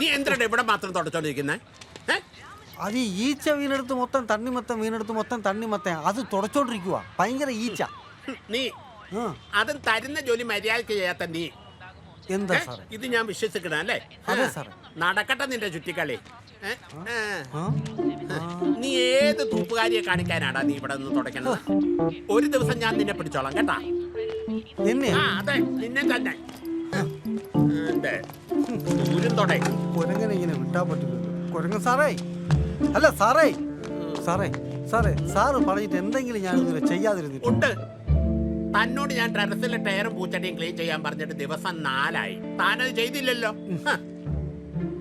നീ എന്തിനാ ഇവിടെ മാത്രം തുടച്ചോണ്ടിരിക്കുന്നേ? അത് ഈച്ച വീണെടുത്ത് മൊത്തം തണ്ണിമത്തൻ വീണെടുത്ത് മൊത്തം തണ്ണിമത്തൻ അത് തുടച്ചോണ്ടിരിക്കുക. ഭയങ്കര ഈച്ച. നീ അതും തരുന്ന ജോലി മര്യാദക്ക് ചെയ്യാത്ത നീ എന്താ സാറേ ഇത്? ഞാൻ വിശ്വസിക്കണ അല്ലേ? അതെ സാറേ. നടക്കട്ടെ നിന്റെ ചുറ്റിക്കളി. നീ ഏത് തൂപ്പുകാരിയെ കാണിക്കാനാടാ നീ ഇവിടെ നിന്ന് തുടയ്ക്കണത്? ഒരു ദിവസം ഞാൻ നിന്നെ പിടിച്ചോളാം കേട്ടാ. അതെ, നിന്നെ തന്നെ. കുരങ്ങനെ ഇങ്ങനെ വിട്ടാൻ പറ്റില്ലല്ലോ. കുരങ്ങൻ സാറേ, അല്ല സാറേ, സാറേ സാറേ സാറ് പറഞ്ഞിട്ട് എന്തെങ്കിലും ഞാൻ ഇതുവരെ ചെയ്യാതിരുന്നിട്ടുണ്ട്. തന്നോട് ഞാൻ ടെറസിലെ ടയറും പൂച്ചട്ടിയും ക്ലീൻ ചെയ്യാൻ പറഞ്ഞിട്ട് ദിവസം 4 ആയി. താനത് ചെയ്തില്ലല്ലോ.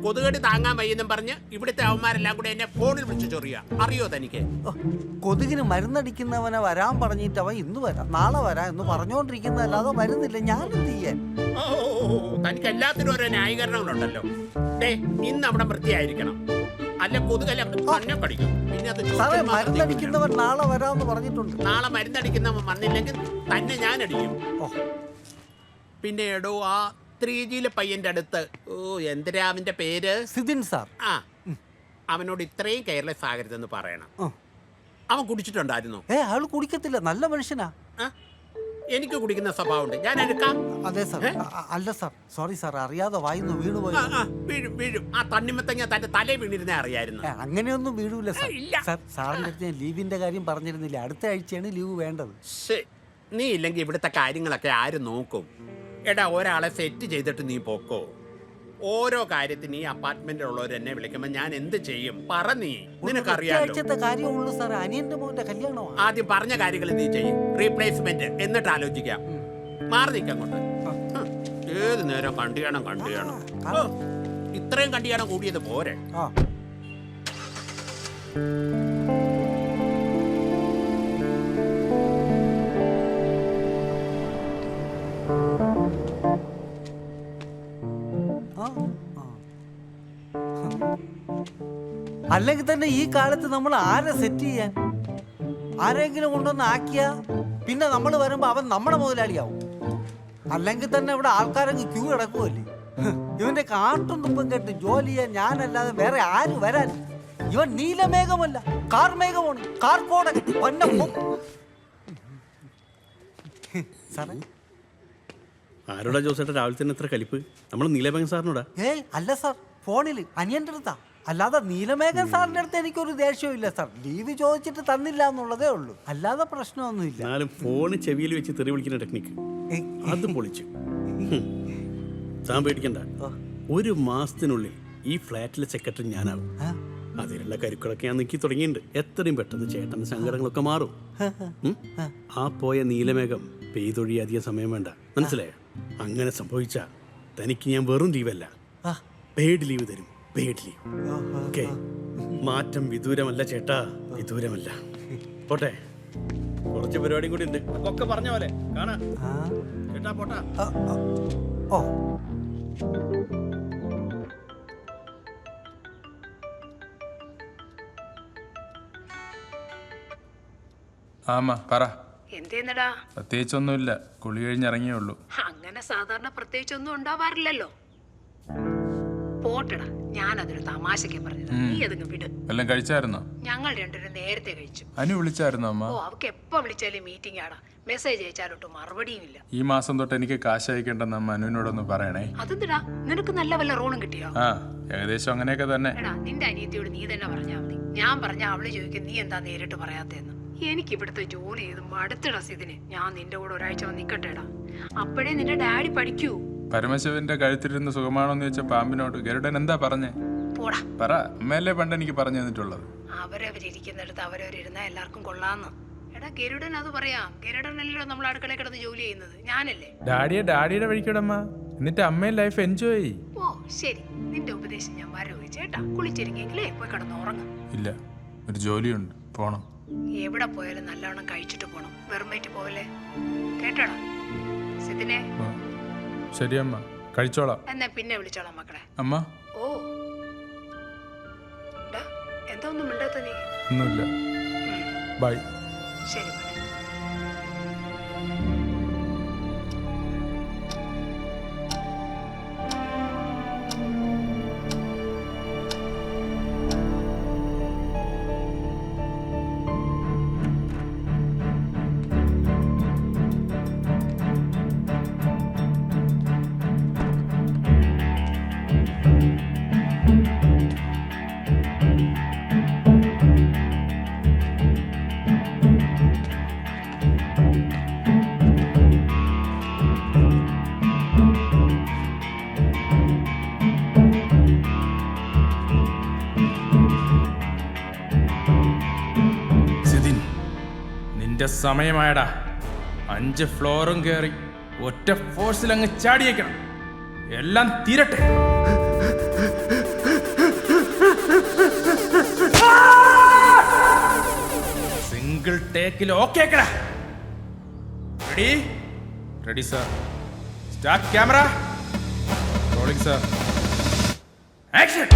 കൊതുകടി താങ്ങാൻ വയ്യെന്നും പറഞ്ഞ് ഇവിടുത്തെ അവന്മാരെല്ലാം കൂടെ എന്നെ ഫോണിൽ വിളിച്ചു ചൊറിയ. അറിയോ തനിക്ക്? കൊതുകിന് മരുന്നടിക്കുന്നവനെ വരാൻ പറഞ്ഞിട്ട് അവൻ ഇന്ന് വരാം നാളെ വരാം എന്ന് പറഞ്ഞോണ്ടിരിക്കുന്നതല്ലാതെ വരുന്നില്ല. ഞാൻ എന്ത് ചെയ്യാൻ? തനിക്ക് എല്ലാത്തിനും ഓരോ ന്യായീകരണങ്ങളുണ്ടല്ലോ. ഇന്ന് അവിടെ വൃത്തിയായിരിക്കണം, അല്ല കൊതുകെല്ലാം തന്നെ കടിക്കും. പിന്നെ അത് മരുന്നടിക്കുന്നവൻ നാളെ വരാമെന്ന് പറഞ്ഞിട്ടുണ്ട്. നാളെ മരുന്നടിക്കുന്നവൻ വന്നില്ലെങ്കിൽ തന്നെ ഞാൻ അടിക്കും. പിന്നെ എടോ ആ 3Gയിലെ പയ്യന്റെ അടുത്ത്, എന്തിനാ അവന്റെ പേര്? സിദിൻ സാർ. അവനോട് ഇത്രയും കെയർലെസ് ആകരുതെന്ന് പറയണം. അവൻ കുടിച്ചിട്ടുണ്ടായിരുന്നു? അയാൾ കുടിക്കത്തില്ല, നല്ല മനുഷ്യനാ. എനിക്ക് കുടിക്കുന്ന സ്വഭാവമുണ്ട്, ഞാൻ എടുക്കാം. അതെ സാർ. അല്ല സാർ, സോറി സാർ, അറിയാതെ വായിന്ന് വീണുപോയി. വീഴും. ആ തണ്ണിമത്തങ്ങ തന്റെ തലേ വീണിരുന്നേ അറിയായിരുന്നു. അങ്ങനെയൊന്നും വീഴൂല സാർ. സാർ സാറിന്റെ അടുത്ത് ഞാൻ ലീവിന്റെ കാര്യം പറഞ്ഞിരുന്നില്ല. അടുത്ത ആഴ്ചയാണ് ലീവ് വേണ്ടത്. നീ ഇല്ലെങ്കിൽ ഇവിടുത്തെ കാര്യങ്ങളൊക്കെ ആര് നോക്കും? എടാ, ഒരാളെ സെറ്റ് ചെയ്തിട്ട് നീ പോക്കോ. ഓരോ കാര്യത്തിന് ഈ അപ്പാർട്ട്മെന്റിലുള്ളവർ എന്നെ വിളിക്കുമ്പോ ഞാൻ എന്ത് ചെയ്യും? പറ നീ. നിനക്കറിയാലോ. ആദ്യം പറഞ്ഞ കാര്യങ്ങൾ നീ ചെയ്യും. റീപ്ലേസ്മെന്റ് എന്നിട്ട് ആലോചിക്കാം. മാറി നിൽക്കങ്ങോട്ട്. ഏത് നേരം കണ്ടിയാണം. ഇത്രയും കണ്ടിയാണം കൂടിയത് പോരെ. അല്ലെങ്കിൽ തന്നെ ഈ കാലത്ത് നമ്മൾ ആരെ സെറ്റ് ചെയ്യാൻ? ആരെങ്കിലും കൊണ്ടൊന്ന് ആക്കിയ പിന്നെ നമ്മൾ വരുമ്പോ അവൻ നമ്മുടെ മുതലാളിയാവും. അല്ലെങ്കിൽ തന്നെ ഇവിടെ ആൾക്കാരങ്ങ് ക്യൂ കിടക്കുമല്ലേ. ഇവന്റെ കാട്ടും തുമ്പം കേട്ട് ജോലി ചെയ്യാൻ ഞാനല്ലാതെ വേറെ ആരും വരാൻ. ഇവൻ നീലമേഘമല്ല, കാർമേഘമാണ്. ആരോടാ ജോസേട്ട രാവിലെ തന്നെ എത്ര കലിപ്പ്? നമ്മൾ നീലമേഘൻ സാറിനോടാ? അല്ല സാർ, ഫോണിൽ അനിയന്റെ അടുത്താ. അല്ലാതെ നീലമേഘൻ സാറിന്റെ അടുത്ത് എനിക്കൊരു ദേഷ്യവും ഇല്ല സാർ. ലീവ് ചോദിച്ചിട്ട് തന്നില്ല എന്നുള്ളതേ ഉള്ളൂ, അല്ലാതെ പ്രശ്നമൊന്നുമില്ല. എന്നാലും ഫോണ് ചെവിയിൽ വെച്ച് തെറി വിളിക്കുന്ന ടെക്നിക്ക് അത് പൊളിച്ചു. താൻ പേടിക്കണ്ട, 1 മാസത്തിനുള്ളിൽ ഈ ഫ്ലാറ്റിലെ സെക്രട്ടറി ഞാനാവും. അതിനുള്ള കരുക്കളൊക്കെ ഞാൻ നീക്കി തുടങ്ങിയിട്ടുണ്ട്. എത്രയും പെട്ടെന്ന് ചേട്ടന്റെ സങ്കടങ്ങളൊക്കെ മാറും. ആ പോയ നീലമേഘം പെയ്തൊഴിയ അധികം സമയം വേണ്ട, മനസ്സിലായോ? അങ്ങനെ സംഭവിച്ച തനിക്ക് ഞാൻ വെറും ലീവല്ല, പെയ്ഡ് ലീവ് തരും. Paid leave. ഓക്കെ, മാറ്റം വിദൂരമല്ല ചേട്ടാ, വിദൂരമല്ല. പോട്ടെ, കുറച്ച് പരിപാടിയും കൂടി ഉണ്ട്. ഒക്കെ പറഞ്ഞ പോലെ കാണാം ചേട്ടാ. പോട്ടാ. ആമാ പറ. എന്തേന്നടാ? പ്രത്യേകിച്ചൊന്നുമില്ല, കുളി കഴിഞ്ഞിറങ്ങിയേ ഉള്ളൂ. അങ്ങനെ സാധാരണ പ്രത്യേകിച്ചൊന്നും ഉണ്ടാവാറില്ലല്ലോ. പോട്ടടാ, ഞാനതൊരു തമാശക്ക് പറഞ്ഞത്, നീ അതങ്ങ് വിട്. എല്ലാം കഴിച്ചായിരുന്നോ? ഞങ്ങൾ രണ്ടുപേരും നേരത്തെ കഴിച്ചു. അനു വിളിച്ചായിരുന്നോ അമ്മ? അവക്ക് എപ്പോ വിളിച്ചാലും മീറ്റിംഗ് ആടാ. മെസ്സേജ് അയച്ചാലോട്ട് മറുപടിയും ഇല്ല. ഈ മാസം തൊട്ട് എനിക്ക് കാശ് അയക്കേണ്ടെന്ന് അമ്മ അനുവിനോടൊന്ന് പറയണേ. അതെന്തിടാ, നിനക്ക് നല്ല വല്ല റോളും കിട്ടിയോ? ഏകദേശം അങ്ങനെയൊക്കെ തന്നെ. എടാ, നിന്റെ അനിയത്തിയോട് നീ തന്നെ പറഞ്ഞാ മതി. ഞാൻ പറഞ്ഞ അവള് ചോദിക്കും നീ എന്താ നേരിട്ട് പറയാത്തേന്ന്. എനിക്ക് ഇവിടുത്തെ ജോലി ചെയ്ത് മടുത്തിടാ സിദിന്. ഞാൻ നിന്റെ കൂടെ ഒരാഴ്ച വന്ന് നിക്കട്ടേടാ, അപ്പോഴേ നിന്റെ ഡാഡി പഠിക്കൂ. പരമശിവന്റെ കഴുത്തിരുന്ന് സുഖമാണോന്ന് ചോദിച്ച പാമ്പിനോട് ഗരുഡൻ എന്താ പറഞ്ഞേ? പോടാ. പറ, അമ്മയല്ലേ പണ്ട് എനിക്ക് പറഞ്ഞു തന്നിട്ടുള്ളത്. അവരവരിയ്ക്കുന്നിടത്ത് അവരവരിരുന്നാ എല്ലാവർക്കും കൊള്ളാന്ന്. എടാ, ഗരുഡൻ അത് പറയാം. ഗരുഡനല്ലോ നമ്മൾ അടുക്കളയിൽ കിടന്ന് ജോലി ചെയ്യുന്നത്, ഞാനല്ലേ? ഡാഡിയുടെ വഴിക്കൂടമ്മ, എന്നിട്ട് അമ്മയെ ലൈഫ് എൻജോയ്. ഓ ശരി, നിന്റെ ഉപദേശം ഞാൻ വരവ് ചേട്ടാ. കുളിച്ചിരിക്കെങ്കിലേ പോയി കിടന്ന് ഉറങ്ങും. ഇല്ല, ഒരു ജോലിയുണ്ട്, പോണം. എവിടെ പോയാലും നല്ലവണ്ണം കഴിച്ചിട്ട് പോണം, വെറുമേറ്റ് പോലെ. കേട്ടോടാ സിദിനെ? ശരി അമ്മ, കഴിച്ചോളാം. എന്നാ പിന്നെ വിളിച്ചോളാം മക്കളെ. അമ്മ. ഓ, എന്താ ഒന്നും മിണ്ടാത്ത നീ? ഒന്നുമില്ല, ബൈ. ശരി. നിന്റെ സമയമായടാ. 5 ഫ്ലോറും കയറി ഒറ്റ ഫോഴ്സിൽ അങ്ങ് ചാടിയേക്കണം. എല്ലാം തീരട്ടെ. സിംഗിൾ ടേക്കിൽ okay. Ready? Ready sir. Start camera. Rolling sir. Action.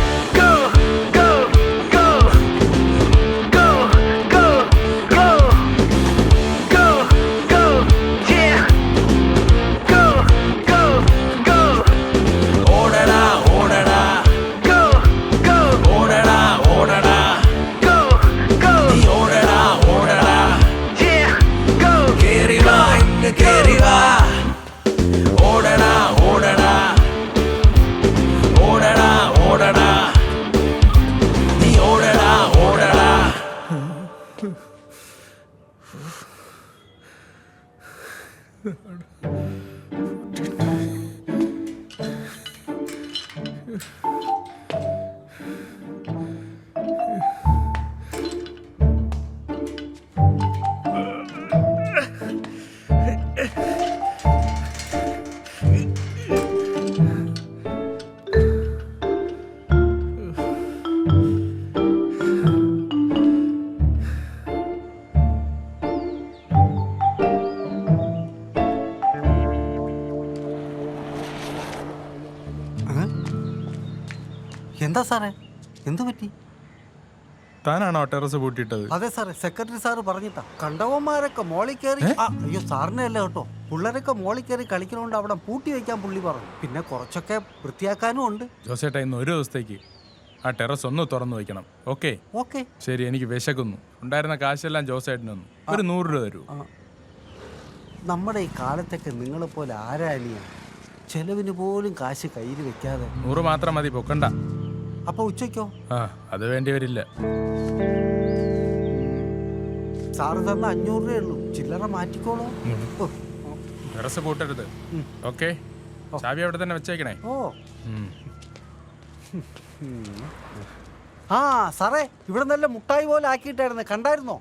എന്താ സാറേ, എന്തു പറ്റി? താനാണോ ടെറസ് പൂട്ടിയിട്ടത്? അതെ സാറേ, സെക്രട്ടറി സാറ് പറഞ്ഞിട്ടാ. കണ്ടവന്മാരൊക്കെ മോളിൽ കയറി, അയ്യോ സാറിനെ അല്ല കേട്ടോ, പിള്ളേരൊക്കെ മോളിൽ കയറി കളിക്കണോണ്ട് അവിടെ പൂട്ടി വെക്കാൻ പുള്ളി പറഞ്ഞു. പിന്നെ കുറച്ചൊക്കെ വൃത്തിയാക്കാനും ഉണ്ട്. ജോസേട്ടാ, ഇന്ന് ഒരു ദിവസത്തേക്ക് ആ ടെറസ് ഒന്ന് തുറന്നു വയ്ക്കണം. ഓക്കെ? ഓക്കെ. ശരി, എനിക്ക് വിശക്കുന്നു. ഉണ്ടായിരുന്ന കാശെല്ലാം ജോസേട്ടനൊന്നു ഒരു 100 രൂപ തരൂ. നമ്മുടെ ഈ കാലത്തൊക്കെ നിങ്ങളെ പോലെ ആരാനിയാ ചെലവിന് പോലും കാശ് കയ്യിൽ വെക്കാതെ? 100 മാത്രം മതി, പൊക്കണ്ട. അപ്പൊ ഉച്ചയ്ക്കോ? അത് വേണ്ടി വരില്ല. സാറ് തന്ന 500 രൂപയേ ഉള്ളൂ, ചില്ലറ മാറ്റിക്കോളൂ. ടെറസ് പൂട്ടരുത്. ഓക്കെ? ചാവി അവിടെ തന്നെ വെച്ചേക്കണേ. ഓ ആ സാറേ, ഇവിടെ നല്ല മുട്ടായി പോലെ ആക്കിയിട്ടായിരുന്നു, കണ്ടായിരുന്നോ?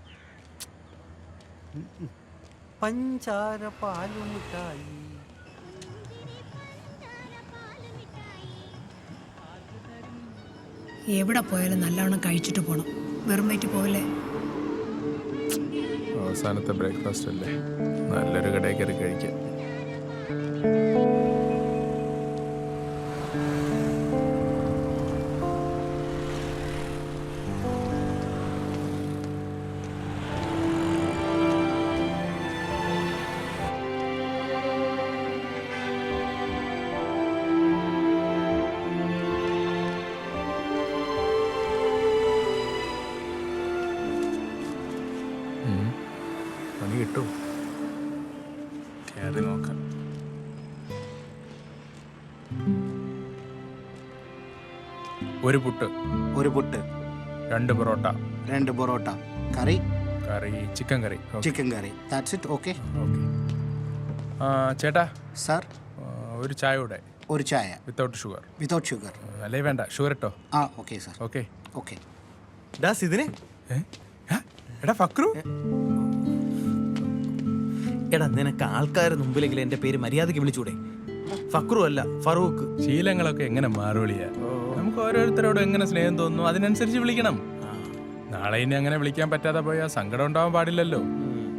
പഞ്ചാര പാലു മുട്ടായി. എവിടെ പോയാലും നല്ലവണ്ണം കഴിച്ചിട്ട് പോണം. വെറും വയറ്റ് പോകല്ലേ. അവസാനത്തെ ബ്രേക്ക്ഫാസ്റ്റ് അല്ലേ, നല്ലൊരു കടയിൽ കയറി കഴിക്കാം. പണി കിട്ടും. കയറി നോക്കാം. ഒരു puttu, 2 porotta, 2 porotta, curry chicken curry. Chicken curry. That's it. Okay okay. ചേട്ടാ, സാർ, ഒരു ചായ കൂടെ. ഒരു ചായ വിത്തൗട്ട് ഷുഗർ. Without sugar. അല്ലേ വേണ്ട, ഷുഗർ ഇട്ടോ. Okay sir. ഓക്കെ. ഓക്കെ. ഇതിനെ എടാ ഫക്രു, എടാ നിനക്ക് ആൾക്കാരുടെ മുമ്പിലെങ്കിലും എന്റെ പേര് മര്യാദയ്ക്ക് വിളിച്ചൂടെ? ഫക്രു അല്ല, ഫറൂഖ്. ശീലങ്ങളൊക്കെ എങ്ങനെ മാറുവിളിയാ? നമുക്ക് ഓരോരുത്തരോടും എങ്ങനെ സ്നേഹം തോന്നുന്നു അതിനനുസരിച്ച് വിളിക്കണം. നാളെ ഇനി അങ്ങനെ വിളിക്കാൻ പറ്റാതെ പോയാൽ സങ്കടം ഉണ്ടാവാൻ പാടില്ലല്ലോ.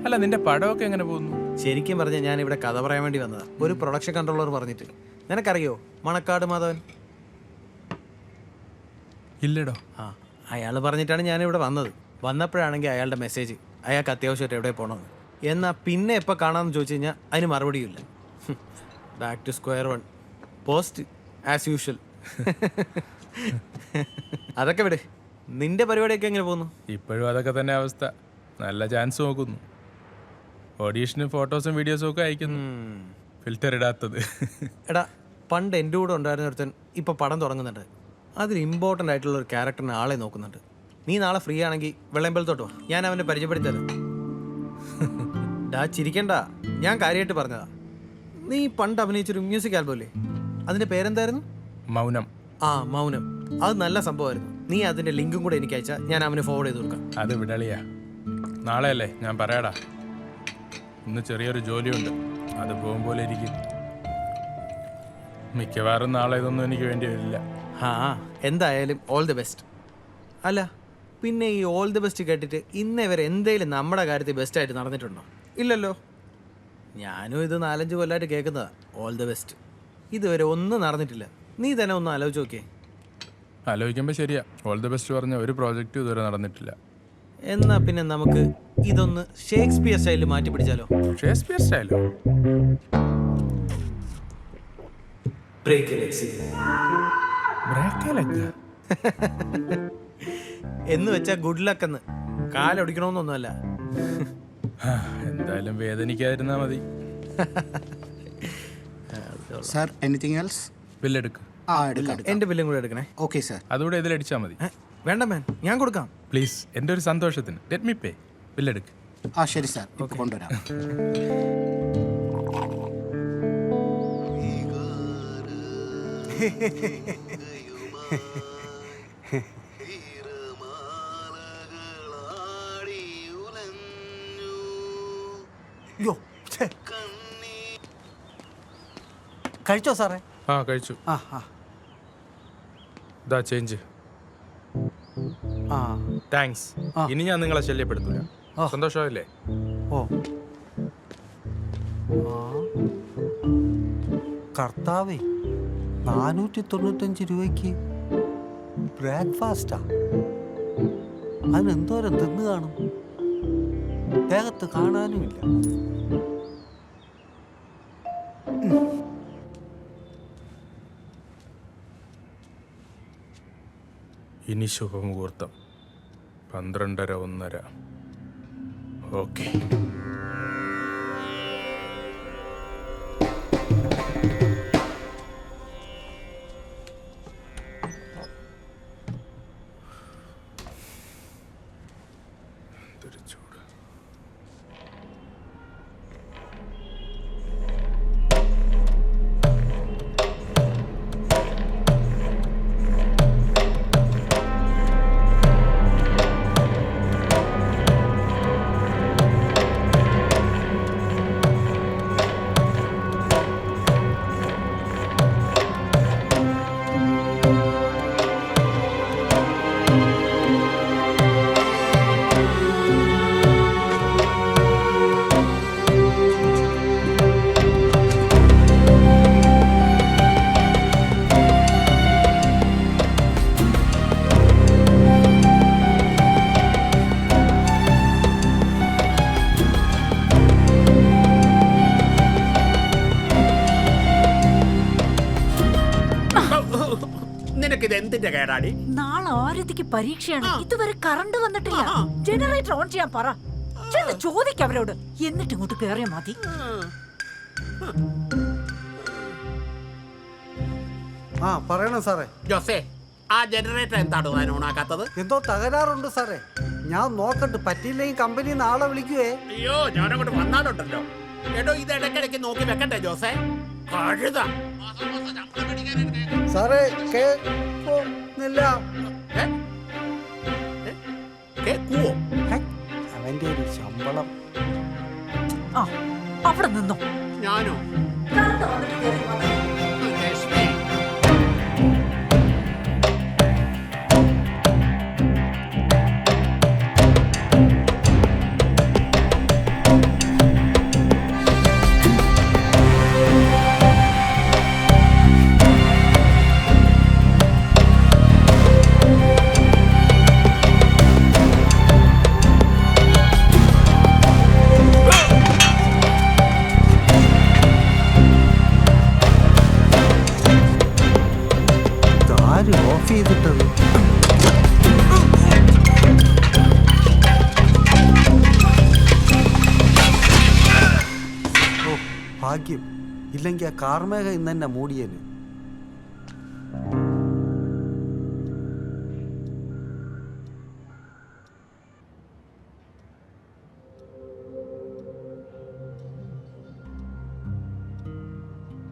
അല്ല, നിന്റെ പടമൊക്കെ എങ്ങനെ പോകുന്നു? ശരിക്കും പറഞ്ഞാൽ ഞാൻ ഇവിടെ കഥ പറയാൻ വേണ്ടി വന്നതാ. ഒരു പ്രൊഡക്ഷൻ കൺട്രോളർ പറഞ്ഞിട്ട്. നിനക്കറിയോ മണക്കാട് മാധവൻ? ഇല്ലടോ. അയാൾ പറഞ്ഞിട്ടാണ് ഞാനിവിടെ വന്നത്. വന്നപ്പോഴാണെങ്കിൽ അയാളുടെ മെസ്സേജ് അയാൾക്ക് അത്യാവശ്യമായിട്ട് എവിടെ പോകണമെന്ന്. എന്നാൽ പിന്നെ എപ്പോൾ കാണാമെന്ന് ചോദിച്ചു കഴിഞ്ഞാൽ അതിന് മറുപടിയില്ല. Back to square one. Post as usual. അതൊക്കെ വിട്. നിന്റെ പരിപാടിയൊക്കെ എങ്ങനെ പോകുന്നു? ഇപ്പോഴും അതൊക്കെ തന്നെ അവസ്ഥ. നല്ല ചാൻസ് നോക്കുന്നു. ഓഡീഷന് ഫോട്ടോസും വീഡിയോസും ഒക്കെ അയക്കുന്നു. ഫിൽറ്റർ ഇടാത്തത്. എടാ, പണ്ട് എൻ്റെ കൂടെ ഉണ്ടായിരുന്ന ഒരുത്തൻ ഇപ്പോൾ പടം തുടങ്ങുന്നുണ്ട്. അതിൽ ഇമ്പോർട്ടൻ്റ് ആയിട്ടുള്ള ഒരു ക്യാരക്ടറിന് ആളെ നോക്കുന്നുണ്ട്. നീ നാളെ ഫ്രീ ആണെങ്കിൽ വെള്ളയമ്പലത്തോട്ടോ, ഞാൻ അവനെ പരിചയപ്പെടുത്തരാം. ഡാ ചിരിക്കണ്ട, ഞാൻ കാര്യമായിട്ട് പറഞ്ഞതാ. നീ പണ്ട് അഭിനയിച്ചൊരു മ്യൂസിക് ആൽബം അല്ലേ, അതിൻ്റെ പേരെന്തായിരുന്നു? മൗനം. മൗനം. അത് നല്ല സംഭവമായിരുന്നു. നീ അതിൻ്റെ ലിങ്കും കൂടെ എനിക്ക് അയച്ചാൽ ഞാൻ അവന് ഫോർവേഡ് ചെയ്ത് കൊടുക്കാം. അത് വിടളിയാ. നാളെ അല്ലേ, ഞാൻ പറയാടാ. ഇന്ന് ചെറിയൊരു ജോലിയുണ്ട്, അത് പോകും പോലെ ഇരിക്കും. മിക്കവാറും നാളെ ഇതൊന്നും എനിക്ക് വേണ്ടി വരില്ല. ആ എന്തായാലും ഓൾ ദി ബെസ്റ്റ്. അല്ല പിന്നെ ഈ ഓൾ ദി ബെസ്റ്റ് കേട്ടിട്ട് ഇന്നേ വരെ എന്തേലും നമ്മുടെ കാര്യത്തിൽ ബെസ്റ്റായിട്ട് നടന്നിട്ടുണ്ടോ? ഇല്ലല്ലോ. ഞാനും ഇത് 4-5 കൊല്ലമായിട്ട് കേൾക്കുന്നതാ ഓൾ ദി ബെസ്റ്റ്. ഇതുവരെ ഒന്നും നടന്നിട്ടില്ല. നീ തന്നെ ഒന്ന് ആലോചിച്ച് നോക്കിയേ. ആലോചിക്കുമ്പോൾ ശരിയാ, ഓൾ ദി ബെസ്റ്റ് പറഞ്ഞ ഒരു പ്രോജക്റ്റും ഇതുവരെ നടന്നിട്ടില്ല. എന്നാ പിന്നെ നമുക്ക് ഇതൊന്ന് ഷേക്സ്പിയർ സ്റ്റൈലിൽ മാറ്റി പിടിച്ചാലോ? ഷേക്സ്പിയർ സ്റ്റൈലോ? ബ്രേക്കലൊക്കെ എന്ന് വെച്ചാ ഗുഡ് ലക്ക് എന്ന്. കാലൊടിക്കണമെന്നൊന്നുമല്ല. എന്തായാലും വേദനിക്കാതിരുന്നാ മതി. Sir anything else? ബില്ലെടുക്ക്. ആ എടുക്കാം. എന്റെ ബില്ലും കൂടെ എടുക്കണേ. Okay sir. അതുകൂടെ ഇതിലടിച്ചാൽ മതി. വേണ്ട മാൻ, ഞാൻ കൊടുക്കാം. പ്ലീസ്, എൻ്റെ ഒരു സന്തോഷത്തിന് ലെറ്റ് മീ പേ. ബില്ലെടുക്ക്. ആ ശരി സാർ, ഇപ്പോൾ കൊണ്ടുവരാം. യ്യോ, ഛെ. കഴിച്ചോ സാറേ? ആ കഴിച്ചു. ആ ആ ഇതാ ചേഞ്ച്. ആ താങ്ക്സ്. ആ. ഇനി ഞാൻ നിങ്ങളെ ശല്യപ്പെടുത്തൂല. ആ. സന്തോഷമായില്ലേ? ഓ ആ കർത്താവേ, 495 രൂപയ്ക്ക് ബ്രേക്ക്ഫാസ്റ്റാ? അതിനെന്തോരം തിന്നു കാണും? ദേഹത്ത് കാണാനുമില്ല. ഇനി ശുഭമുഹൂർത്തം 12:30-1:30. ഓക്കെ. ചൂട്. നിനക്കിത് എന്തിന്റെ കേടാടി? നാളെ ആരതിക്ക് പരീക്ഷയാണ്. ഇതുവരെ കറണ്ട് വന്നിട്ടില്ല. ജനറേറ്റർ ഓൺ ചെയ്യാൻ പറ. ചെന്ന് ചോദിക്ക അവരോട്. എന്നിട്ട് ഇങ്ങോട്ട് കേറിയാ മതി. ആ പറയണം സാറേ. ജോസേ, ആ ജനറേറ്റർ എന്താണ് താൻ ഓണാക്കാത്തത്? എന്തോ തകരാറുണ്ട് സാറേ. ഞാൻ നോക്കട്ടെ, പറ്റിയില്ലെങ്കിൽ കമ്പനി നാളെ വിളിക്കുവേ. അയ്യോ, ഞാനങ്ങോട്ട് വന്നാലുണ്ടല്ലോ. എടോ, ഇത് ഇടയ്ക്കിടയ്ക്ക് നോക്കി വെക്കണ്ടേ ജോസേ? കഴുത സാറേ കേൾക്കുന്നില്ല. ഏ? ഏ? കേക്കുവോ? ഹെ, അവന്റെ ഒരു ശമ്പളം. ആ അവിടെ നിന്നോ. ഞാനോ? കറണ്ട് വന്നിട്ട് കേറി വന്നോ. ലക്ഷ്മി. ആര് ഓഫ് ചെയ്തിട്ടത്? ഓ ഭാഗ്യം. ഇല്ലെങ്കിൽ ആ കാർമേഘ ഇന്ന് തന്നെ മൂടിയേന്.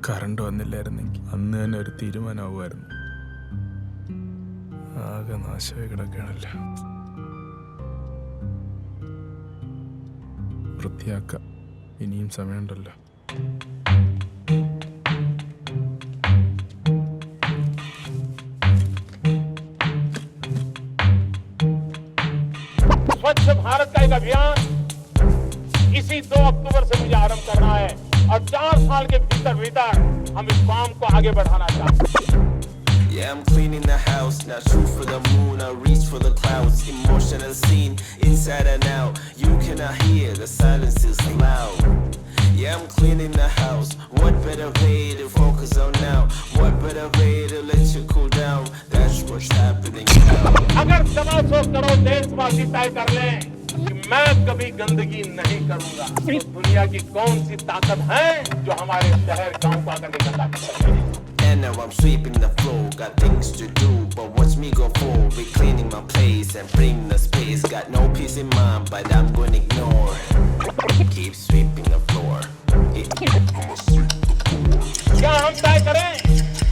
കറണ്ട് വന്നില്ലായിരുന്നെങ്കിൽ അന്ന് തന്നെ ഒരു തീരുമാനമാവുമായിരുന്നു. ആകെ നാശമായി കിടക്കുകയാണല്ലോ. വൃത്തിയാക്കാം. ഇനിയും സമയമുണ്ടല്ലോ. स्वच्छ भारत का एक अभियान इसी 2 अक्टूबर से मुझे आरंभ करना है और 4 साल के भीतर भीतर हम इस काम को आगे बढ़ाना चाहते हैं. Yeah, I'm cleaning the house, now shoot for the moon, I reach for the clouds, emotional scene, inside and out, you cannot hear, the silence is loud. Yeah, I'm cleaning the house, what better way to focus on now, what better way to let you cool down, that's what's happening now. अगर 125 करोड़ देशवासी तय कर लें कि मैं कभी गंदगी नहीं करूंगा, तो दुनिया की कौन सी ताकत है जो हमारे शहर गांव को आकर के गंदा कर सके. And now I'm sweeping the floor, got things to do, but watch me go forward, be cleaning my place and bring the space, got no peace in mind, but I'm gonna ignore it. Keep sweeping the floor. क्या हम तय करें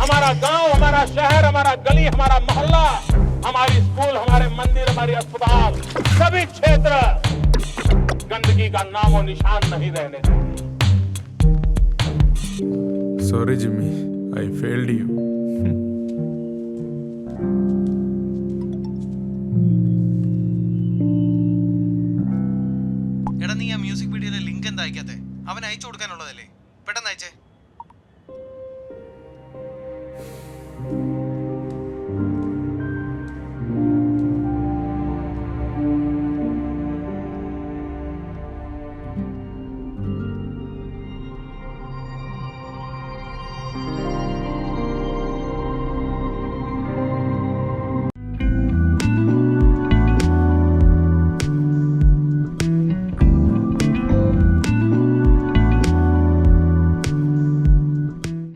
हमारा गांव, हमारा शहर, हमारा गली, हमारा मोहल्ला, हमारी स्कूल, हमारे मंदिर, हमारे अस्पताल, सभी क्षेत्र गंदगी का नामो निशान नहीं रहने देंगे. Sorry, Jimmy. I failed you. എടാ നീ ആ മ്യൂസിക് വീഡിയോയിലെ ലിങ്ക് എന്താ അയക്കാത്തെ? അവൻ അയച്ചു കൊടുക്കാനുള്ളതല്ലേ? പെട്ടെന്ന് അയച്ചേ.